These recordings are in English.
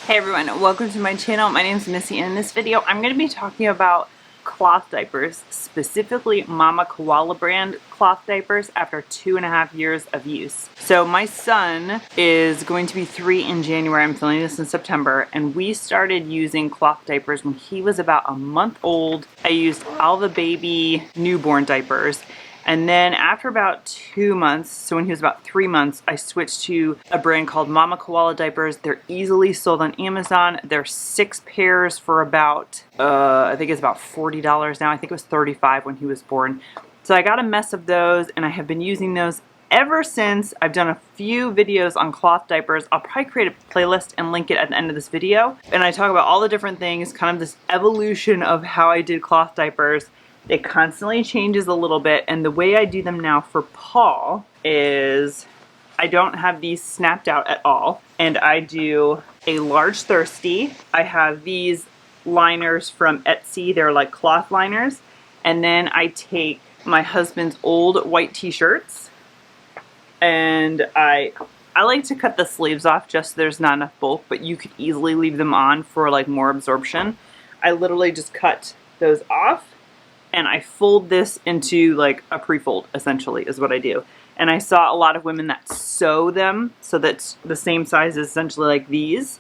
Hey everyone, welcome to my channel. My name is Missy, and in this video I'm going to be talking about cloth diapers, specifically Mama Koala brand cloth diapers after 2.5 years of use. So my son is going to be 3 in January. I'm filming this in September, and we started using cloth diapers when he was about a month old. I used Alva Baby newborn diapers. And then after about 2 months, so when he was about 3 months, I switched to a brand called Mama Koala diapers. They're easily sold on Amazon. They're 6 pairs for about, I think it's about $40 now. I think it was $35 when he was born. So I got a mess of those, and I have been using those ever since. I've done a few videos on cloth diapers. I'll probably create a playlist and link it at the end of this video. And I talk about all the different things, kind of this evolution of how I did cloth diapers. It constantly changes a little bit, and the way I do them now for Paul is I don't have these snapped out at all, and I do a large thirsty. I have these liners from Etsy. They're like cloth liners, and then I take my husband's old white t-shirts, and I like to cut the sleeves off just so there's not enough bulk, but you could easily leave them on for like more absorption. I literally just cut those off, and I fold this into like a pre-fold, essentially, is what I do. And I saw a lot of women that sew them so that's the same size as essentially like these.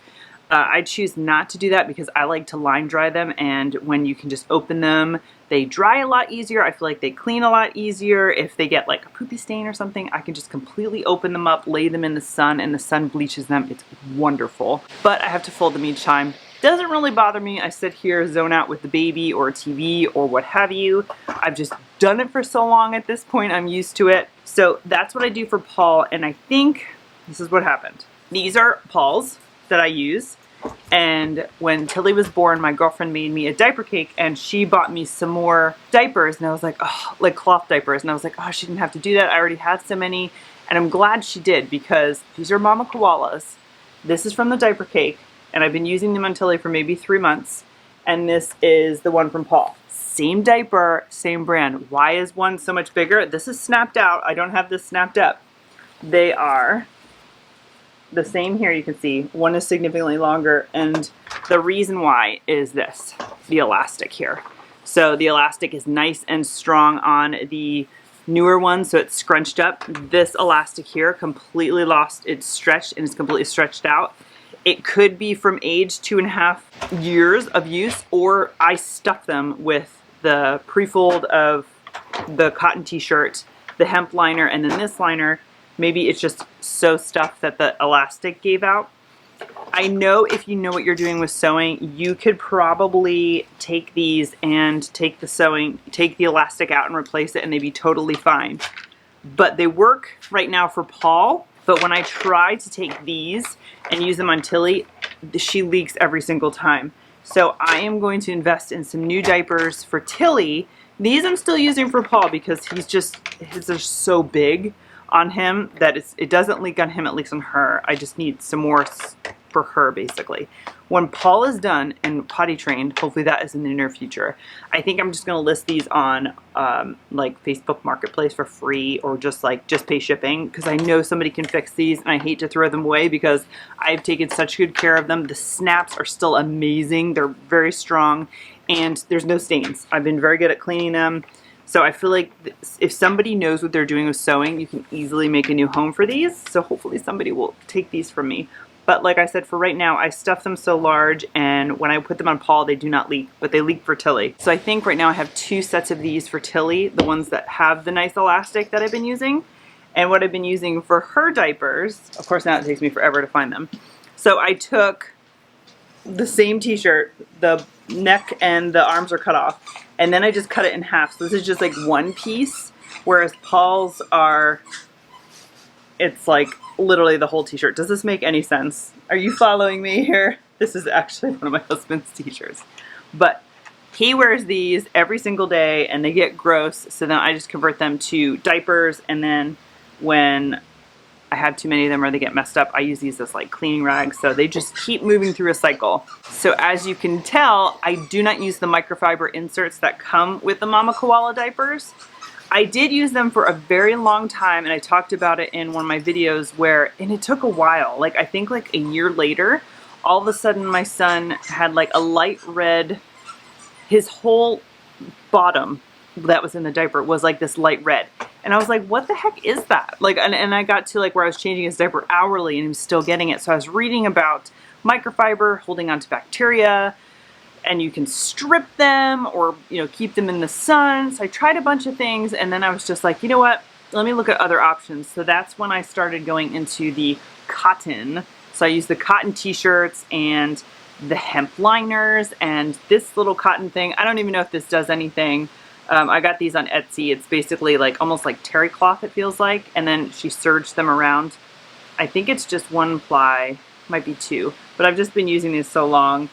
I choose not to do that because I like to line dry them, and when you can just open them, they dry a lot easier. I feel like they clean a lot easier. If they get like a poopy stain or something, I can just completely open them up, lay them in the sun, and the sun bleaches them. It's wonderful. But I have to fold them each time. Doesn't really bother me. I sit here, zone out with the baby or TV or what have you. I've just done it for so long at this point, I'm used to it. So that's what I do for Paul, and I think this is what happened. These are Paul's that I use, and when Tilly was born, my girlfriend made me a diaper cake, and she bought me some more diapers, and I was like, oh, like cloth diapers, and I was like, oh, she didn't have to do that. I already had so many, and I'm glad she did, because these are Mama Koalas. This is from the diaper cake, and I've been using them on Tilly for maybe 3 months, and this is the one from Paul. Same diaper, same brand. Why is one so much bigger? This is snapped out. I don't have this snapped up. They are the same here, you can see. One is significantly longer, and the reason why is this, the elastic here. So the elastic is nice and strong on the newer one, so it's scrunched up. This elastic here completely lost its stretch and is completely stretched out. It could be from age 2.5 years of use, or I stuff them with the pre-fold of the cotton t-shirt, the hemp liner, and then this liner. Maybe it's just so stuffed that the elastic gave out. I know if you know what you're doing with sewing, you could probably take these and take the elastic out and replace it, and they'd be totally fine. But they work right now for Paul. But when I try to take these and use them on Tilly, she leaks every single time. So I am going to invest in some new diapers for Tilly. These I'm still using for Paul because his are so big on him that it doesn't leak on him, it leaks on her. I just need some more for her, basically. When Paul is done and potty trained, hopefully that is in the near future, I think I'm just going to list these on like Facebook Marketplace for free, or just pay shipping, because I know somebody can fix these, and I hate to throw them away because I've taken such good care of them. The snaps are still amazing. They're very strong, and there's no stains. I've been very good at cleaning them. So I feel like if somebody knows what they're doing with sewing, you can easily make a new home for these. So hopefully somebody will take these from me. But like I said, for right now, I stuff them so large, and when I put them on Paul, they do not leak, but they leak for Tilly. So I think right now I have 2 sets of these for Tilly, the ones that have the nice elastic that I've been using, and what I've been using for her diapers. Of course, now it takes me forever to find them. So I took the same t-shirt, the neck and the arms are cut off, and then I just cut it in half. So this is just like one piece, whereas Paul's are, it's like literally the whole t-shirt. Does this make any sense? Are you following me here? This is actually one of my husband's t-shirts. But he wears these every single day, and they get gross, so then I just convert them to diapers, and then when I have too many of them or they get messed up, I use these as like cleaning rags, so they just keep moving through a cycle. So as you can tell, I do not use the microfiber inserts that come with the Mama Koala diapers. I did use them for a very long time, and I talked about it in one of my videos and it took a while. Like I think like a year later, all of a sudden my son had like a light red, his whole bottom that was in the diaper was like this light red. And I was like, what the heck is that? Like, and I got to like where I was changing his diaper hourly and he was still getting it. So I was reading about microfiber holding on to bacteria, and you can strip them or, you know, keep them in the sun. So I tried a bunch of things, and then I was just like, you know what? Let me look at other options. So that's when I started going into the cotton. So I used the cotton t-shirts and the hemp liners and this little cotton thing. I don't even know if this does anything. I got these on Etsy. It's basically like almost like terry cloth, it feels like. And then she serged them around. I think it's just one ply, might be two, but I've just been using these so long.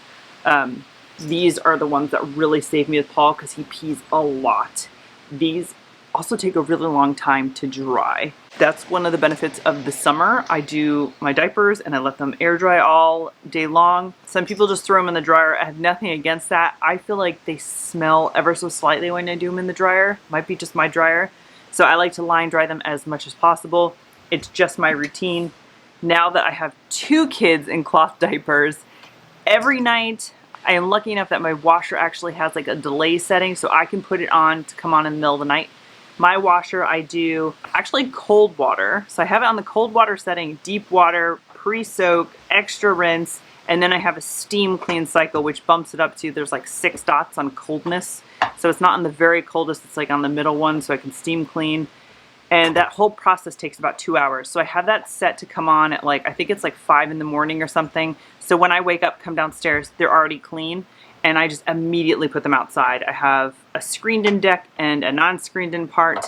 These are the ones that really save me with Paul because he pees a lot. These also take a really long time to dry. That's one of the benefits of the summer. I do my diapers and I let them air dry all day long. Some people just throw them in the dryer. I have nothing against that. I feel like they smell ever so slightly when I do them in the dryer. Might be just my dryer. So I like to line dry them as much as possible. It's just my routine. Now that I have 2 kids in cloth diapers, every night I am lucky enough that my washer actually has like a delay setting so I can put it on to come on in the middle of the night. My washer, I do actually cold water. So I have it on the cold water setting, deep water, pre-soak, extra rinse, and then I have a steam clean cycle which bumps it up to, there's like 6 dots on coldness. So it's not on the very coldest, it's like on the middle one so I can steam clean. And that whole process takes about 2 hours. So I have that set to come on at like, I think it's like 5 in the morning or something. So when I wake up, come downstairs, they're already clean. And I just immediately put them outside. I have a screened in deck and a non-screened in part.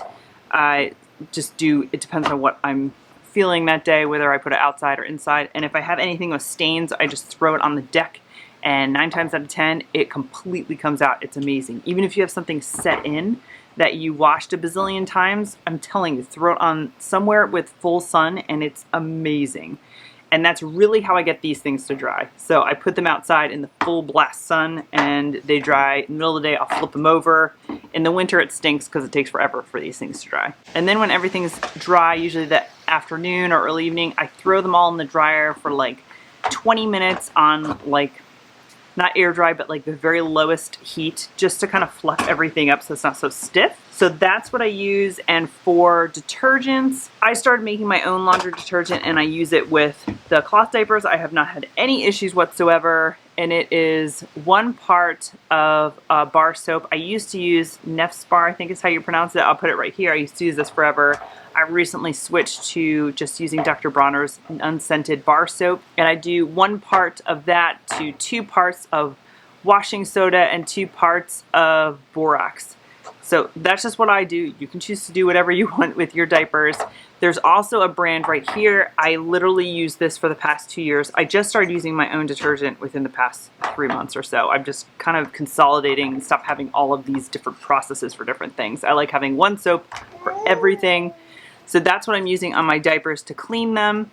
I just do, it depends on what I'm feeling that day, whether I put it outside or inside. And if I have anything with stains, I just throw it on the deck. And 9 times out of 10, it completely comes out. It's amazing. Even if you have something set in that you washed a bazillion times, I'm telling you, throw it on somewhere with full sun and it's amazing. And that's really how I get these things to dry. So I put them outside in the full blast sun and they dry. In the middle of the day, I'll flip them over. In the winter, it stinks because it takes forever for these things to dry. And then when everything's dry, usually the afternoon or early evening, I throw them all in the dryer for like 20 minutes on like, not air dry, but like the very lowest heat, just to kind of fluff everything up so it's not so stiff. So that's what I use. And for detergents, I started making my own laundry detergent and I use it with the cloth diapers. I have not had any issues whatsoever. And it is 1 part of bar soap. I used to use Neff's bar, I think is how you pronounce it. I'll put it right here. I used to use this forever. I recently switched to just using Dr. Bronner's unscented bar soap. And I do 1 part of that to 2 parts of washing soda and 2 parts of borax. So that's just what I do. You can choose to do whatever you want with your diapers. There's also a brand right here. I literally use this for the past 2 years. I just started using my own detergent within the past 3 months or so. I'm just kind of consolidating and stop having all of these different processes for different things. I like having 1 soap for everything. So that's what I'm using on my diapers to clean them.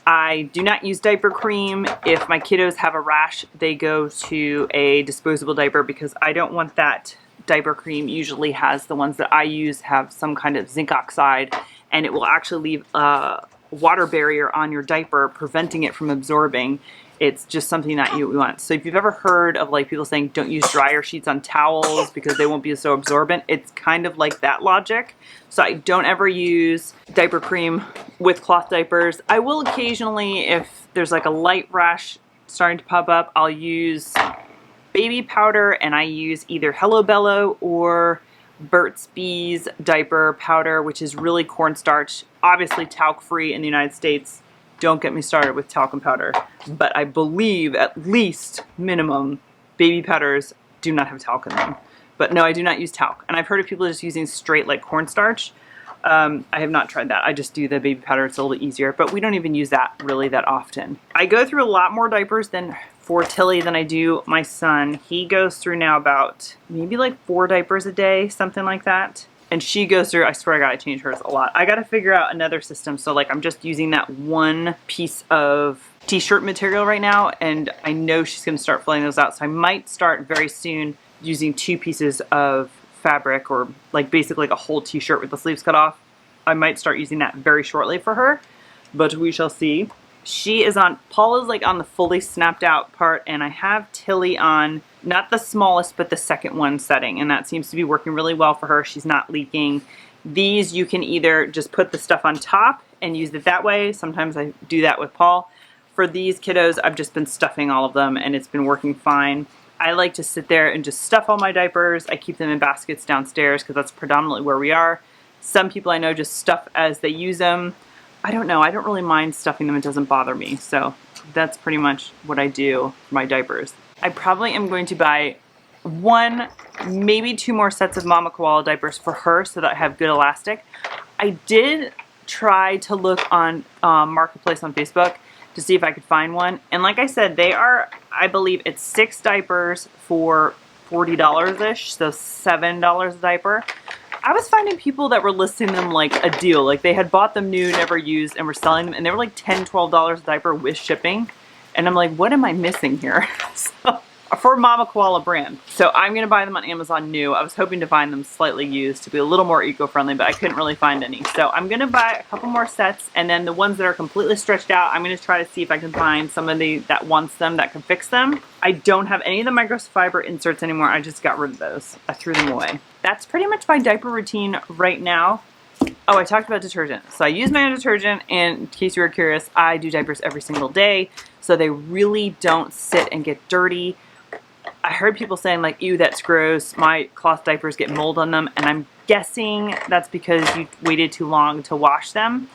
I do not use diaper cream. If my kiddos have a rash, they go to a disposable diaper because I don't want that diaper cream. Usually has, the ones that I use have some kind of zinc oxide and it will actually leave a water barrier on your diaper preventing it from absorbing. It's just something that you want. So if you've ever heard of like people saying don't use dryer sheets on towels because they won't be so absorbent, it's kind of like that logic. So I don't ever use diaper cream with cloth diapers. I will occasionally, if there's like a light rash starting to pop up, I'll use baby powder and I use either Hello Bello or Burt's Bees diaper powder, which is really cornstarch, obviously talc free in the United States. Don't get me started with talcum powder, but I believe at least minimum baby powders do not have talc in them. But no, I do not use talc. And I've heard of people just using straight like cornstarch. I have not tried that. I just do the baby powder. It's a little easier, but we don't even use that really that often. I go through a lot more diapers for Tilly than I do my son. He goes through now about maybe like 4 diapers a day, something like that. And she goes through, I swear to God, I change hers a lot. I got to figure out another system. So like I'm just using that 1 piece of t-shirt material right now. And I know she's going to start filling those out. So I might start very soon using 2 pieces of fabric or like basically like a whole t-shirt with the sleeves cut off. I might start using that very shortly for her, but we shall see. She is on, Paul is like on the fully snapped out part, and I have Tilly on, not the smallest, but the second one setting, and that seems to be working really well for her. She's not leaking. These you can either just put the stuff on top and use it that way. Sometimes I do that with Paul. For these kiddos, I've just been stuffing all of them, and it's been working fine. I like to sit there and just stuff all my diapers. I keep them in baskets downstairs because that's predominantly where we are. Some people I know just stuff as they use them. I don't know. I don't really mind stuffing them. It doesn't bother me. So that's pretty much what I do for my diapers. I probably am going to buy 1, maybe 2 more sets of Mama Koala diapers for her so that I have good elastic. I did try to look on Marketplace on Facebook to see if I could find one. And like I said, they are, I believe it's 6 diapers for $40-ish, so $7 a diaper. I was finding people that were listing them like a deal. Like they had bought them new, never used, and were selling them, and they were like $10, $12 a diaper with shipping. And I'm like, what am I missing here? So, for Mama Koala brand. So I'm going to buy them on Amazon new. I was hoping to find them slightly used to be a little more eco-friendly, but I couldn't really find any. So I'm going to buy a couple more sets, and then the ones that are completely stretched out, I'm going to try to see if I can find somebody that wants them that can fix them. I don't have any of the microfiber inserts anymore. I just got rid of those. I threw them away. That's pretty much my diaper routine right now. Oh, I talked about detergent. So I use my own detergent, and in case you were curious, I do diapers every single day, so they really don't sit and get dirty. I heard people saying like, ew, that's gross. My cloth diapers get mold on them, and I'm guessing that's because you waited too long to wash them.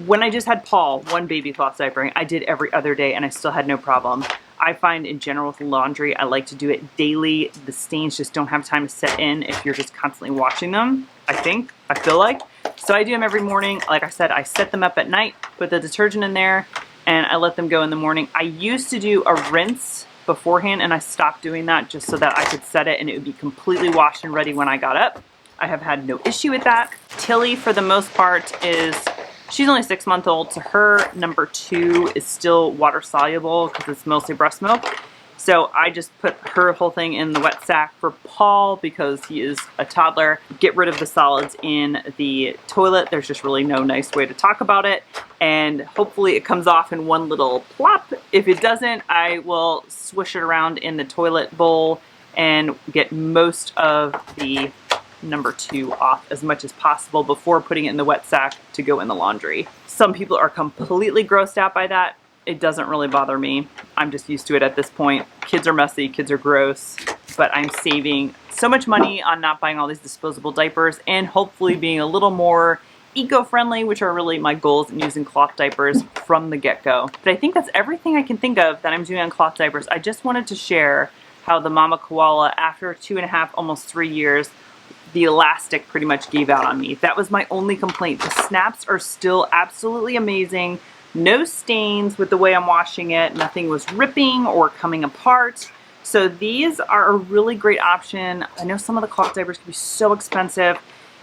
When I just had Paul, 1 baby cloth diapering, I did every other day, and I still had no problem. I find in general with laundry, I like to do it daily. The stains just don't have time to set in if you're just constantly washing them, I feel like. So I do them every morning. Like I said, I set them up at night, put the detergent in there, and I let them go in the morning. I used to do a rinse beforehand, and I stopped doing that just so that I could set it and it would be completely washed and ready when I got up. I have had no issue with that. Tilly, for the most part, she's only 6 months old, so her number 2 is still water soluble because it's mostly breast milk. So I just put her whole thing in the wet sack. For Paul, because he is a toddler, get rid of the solids in the toilet. There's just really no nice way to talk about it. And hopefully it comes off in one little plop. If it doesn't, I will swish it around in the toilet bowl and get most of the number 2 off as much as possible before putting it in the wet sack to go in the laundry. Some people are completely grossed out by that. It doesn't really bother me. I'm just used to it at this point. Kids are messy, kids are gross, but I'm saving so much money on not buying all these disposable diapers and hopefully being a little more eco-friendly, which are really my goals in using cloth diapers from the get-go. But I think that's everything I can think of that I'm doing on cloth diapers. I just wanted to share how the Mama Koala, after 2.5, almost 3 years, the elastic pretty much gave out on me. That was my only complaint. The snaps are still absolutely amazing. No stains with the way I'm washing it. Nothing was ripping or coming apart. So these are a really great option. I know some of the cloth diapers can be so expensive.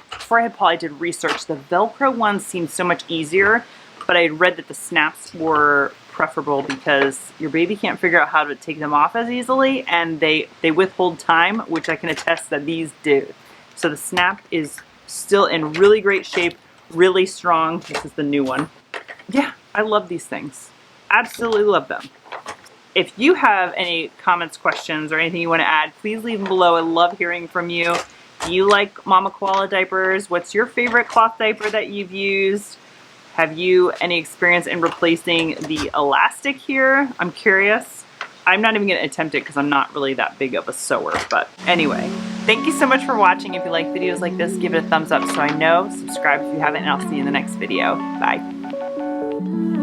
Before I had Paul, I did research. The Velcro ones seemed so much easier, but I had read that the snaps were preferable because your baby can't figure out how to take them off as easily, and they withhold time, which I can attest that these do. So the snap is still in really great shape, really strong. This is the new one. Yeah, I love these things. Absolutely love them. If you have any comments, questions, or anything you want to add, please leave them below. I love hearing from you. Do you like Mama Koala diapers? What's your favorite cloth diaper that you've used? Have you any experience in replacing the elastic here? I'm curious. I'm not even going to attempt it because I'm not really that big of a sewer. But anyway, thank you so much for watching. If you like videos like this, give it a thumbs up so I know. Subscribe if you haven't, and I'll see you in the next video. Bye.